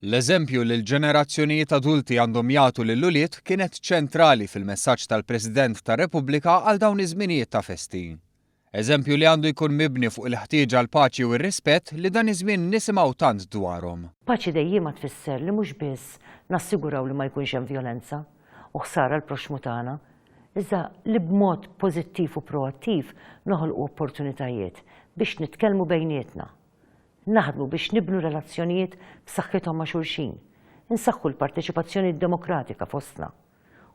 L-eżempju li l-ġenerazzjonijiet adulti għandhom jagħtu lill-ulied kienet ċentrali fil-messaġġ tal-President tar-Repubblika għal dawn iż-żminijiet ta' festi. Eżempju li għandu jkun mibni fuq il-ħtieġa għal paċi u r-rispett li dan iż-żmien nisimgħu tant dwarhom. Paċi dejjem tfisser li mhux biss nassiguraw li ma jkunx hemm vjolenza u ħsara l-proxmu tagħna, iżda li b'mod pożittiv u proattiv noħolqu opportunitajiet biex nitkellmu bejnietna. Naħdmu biex nibnu relazzjonijiet b'saħħithom ma' xulxin, insaħħu l-parteċipazzjoni demokratika fostna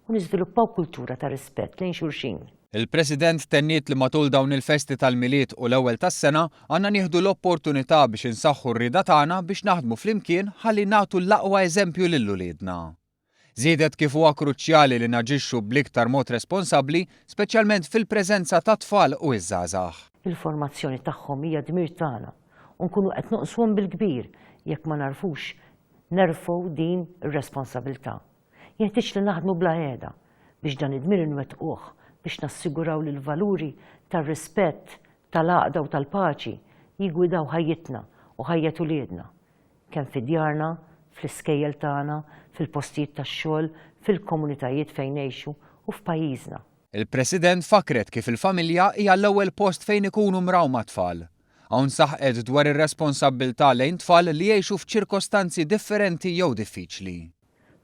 u niżviluppaw kultura ta' rispett lejn xulxin. Il-President tenniet li matul dawn il-festi tal-miliet u l-ewwel tas-sena għandna nieħdu l-opportunità biex insaħħu r-rieda tagħna biex naħdmu flimkien ħalli nagħtu l-aqwa eżempju lil uliedna. Żiedet kif huwa kruċjali li naġixxu bl-iktar mod responsabbli, speċjalment fil-preżenza ta' tfal u iż-żgħażagħ. Il-formazzjoni tagħhom hija dmir tagħna u nkunu qed noqsuhom bil-kbir jekk ma narfux nerfgħu din ir-responsabbiltà. Jeħtieġ li naħdmu bla qiegħda biex dan id-dmir inwettquh biex nassiguraw li l-valuri tar-rispett, tal-għaqda u tal-paċi jigwidaw ħajjitna u ħajjet uliedna, kemm fid-djarna, fl-iskejjel tagħna, fil-postijiet tax-xogħol, fil-komunitajiet fejn ngħixu u f'pajjiżna. Il-President fakret kif il-familja hija l-ewwel post fejn ikunu mrawma tfal. Hawn saħqet dwar ir-responsabbiltà lejn tfal li jgħixu f'ċirkostanzi differenti jew diffiċli.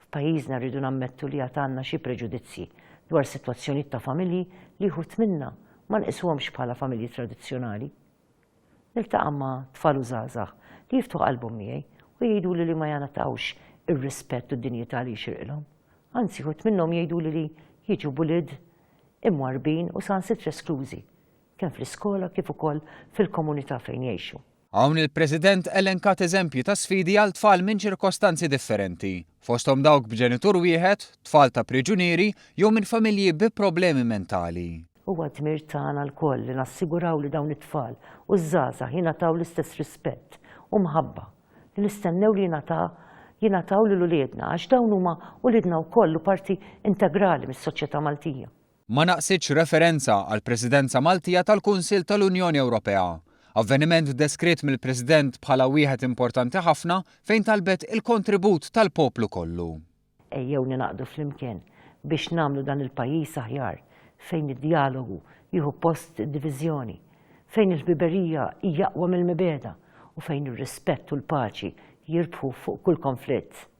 F'pajjiżna rridu nammettu li għad għandna xi preġudizzji dwar sitwazzjonijiet ta' familji li jħut minna ma nqisuhomx bħala familji tradizzjonali. Niltaqa' ma' tfal u żgħażagħ li jiftu qalbhom miegħi u jgħiduli li ma jagħtawx ir-rispett u d-dinjità li jxirqilhom. Anzi jħut minnhom jgħiduli li jiġu bulid, imwarbin u sansitra esklużi, kemm fl-iskola kif ukoll fil-komunità fejn jgħixu. Hawn il-President elenkat eżempji ta' sfidi għal tfal minn ċirkostanzi differenti, fosthom dawk b'ġenitur wieħed, tfal ta' priġunieri jew minn familji bi problemi mentali. Huwa dmir tagħna lkoll li nassiguraw li dawn it-tfal u żgħażagħ jingħataw l-istess rispett u mħabba li nistennew li jingħataw lil uliedna għax dawn huma uliedna wkoll parti integrali mis-soċjetà Maltija. Ma naqsitx referenza għall Presidenza Maltija tal-Kunsill tal-Unjoni Ewropea, avveniment deskritt mill-President bħala wieħed importanti ħafna fejn talbet il-kontribut tal-poplu kollu. Ejjew ninaqdu flimkien biex nagħmlu dan il-pajjiż aħjar fejn id-dialogu jieħu post id-diviżjoni, fejn il-ħbiberija hija aqwa mill-mibeda u fejn ir-rispett u l-paċi jirbħu fuq kull konflitt.